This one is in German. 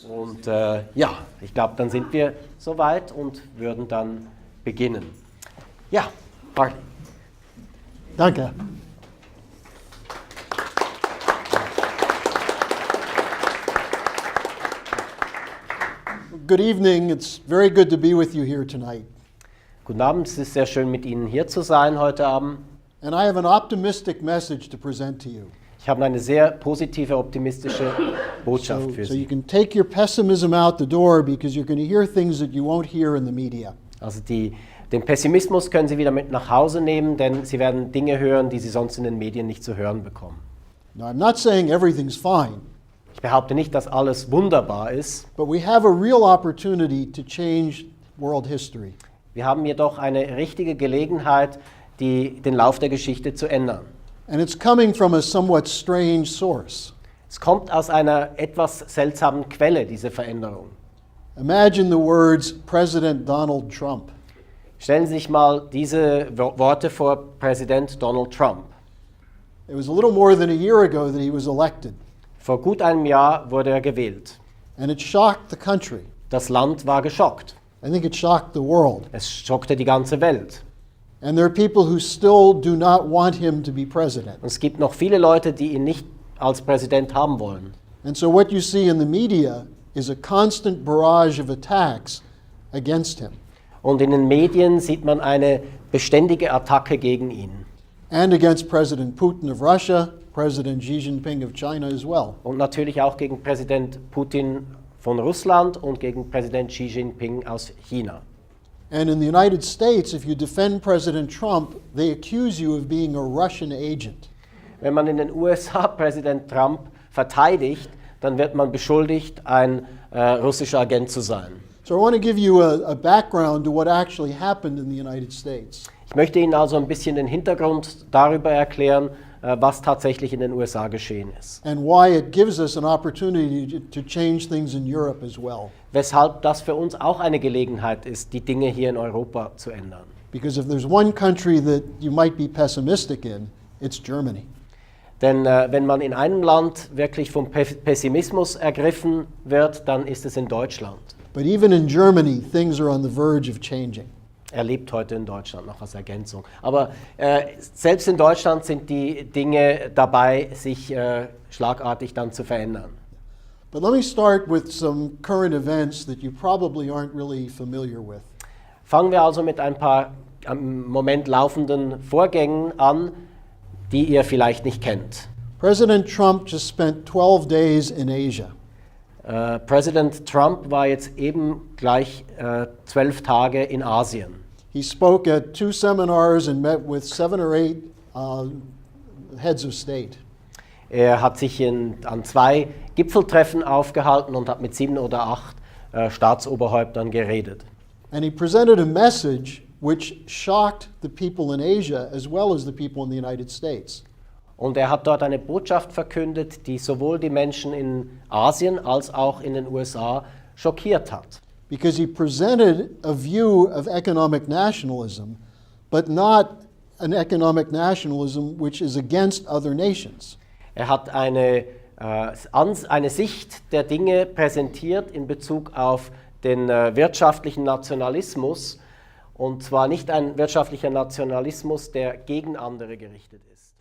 Und ja, ich glaube, dann sind wir soweit und würden dann beginnen. Ja, Harley. Danke. Good evening. It's very good to be with you here tonight. Guten Abend, es ist sehr schön, mit Ihnen hier zu sein heute Abend. And I have an optimistic message to present to you. Ich habe eine sehr positive, optimistische Botschaft für So you Sie. can take your pessimism out the door because you're going to hear things that you won't hear in the media. Also den Pessimismus können Sie wieder mit nach Hause nehmen, denn Sie werden Dinge hören, die Sie sonst in den Medien nicht zu hören bekommen. Now, I'm not saying everything's fine, Ich behaupte nicht, dass alles wunderbar ist. but we have a real opportunity to change world history. Wir haben jedoch eine richtige Gelegenheit, den Lauf der Geschichte zu ändern. And it's coming from a somewhat strange source. Es kommt aus einer etwas seltsamen Quelle, diese Veränderung. Imagine the words President Donald Trump. Stellen Sie sich mal diese Worte vor, Präsident Donald Trump. It was a little more than a year ago that he was elected, Vor gut einem Jahr wurde er gewählt. and it shocked the country. Das Land war geschockt. I think it shocked the world. Es schockte die ganze Welt. And there are people who still do not want him to be president. Und es gibt noch viele Leute, die ihn nicht als Präsident haben wollen. And so what you see in the media is a constant barrage of attacks against him Und in den Medien sieht man eine beständige Attacke gegen ihn. and against President Putin of Russia, President Xi Jinping of China as well. Und natürlich auch gegen Präsident Putin von Russland und gegen Präsident Xi Jinping aus China. And in the United States, if you defend President Trump, they accuse you of being a Russian agent. Wenn man in den USA Präsident Trump verteidigt, dann wird man beschuldigt, ein russischer Agent zu sein. So I want to give you a background to what actually happened in the United States. Ich möchte Ihnen also ein bisschen den Hintergrund darüber erklären, was tatsächlich in den USA geschehen ist. And why it gives us an opportunity to change things in Europe as well. Weshalb das für uns auch eine Gelegenheit ist, die Dinge hier in Europa zu ändern. Because if there's one country that you might be pessimistic in, it's Germany. Denn wenn man in einem Land wirklich vom Pessimismus ergriffen wird, dann ist es in Deutschland. But even in Germany, things are on the verge of changing. Er lebt heute in Deutschland noch als Ergänzung. Aber selbst in Deutschland sind die Dinge dabei, sich schlagartig dann zu verändern. But let me start with some current events that you probably aren't really familiar with. Fangen wir also mit ein paar im Moment laufenden Vorgängen an, die ihr vielleicht nicht kennt. President Trump just spent 12 days in Asia. Präsident Trump war jetzt eben gleich 12 Tage in Asien. He spoke at 2 seminars and met with 7 or 8 heads of state. Er hat sich an 2 Gipfeltreffen aufgehalten und hat mit 7 oder 8 Staatsoberhäuptern geredet. And he presented a message which shocked the people in Asia as well as the people in the United States. Und er hat dort eine Botschaft verkündet, die sowohl die Menschen in Asien als auch in den USA schockiert hat. Because he presented a view of economic nationalism, but not an economic nationalism which is against other nations. Er hat eine Sicht der Dinge präsentiert in Bezug auf den wirtschaftlichen Nationalismus, und zwar nicht ein wirtschaftlicher Nationalismus, der gegen andere gerichtet ist.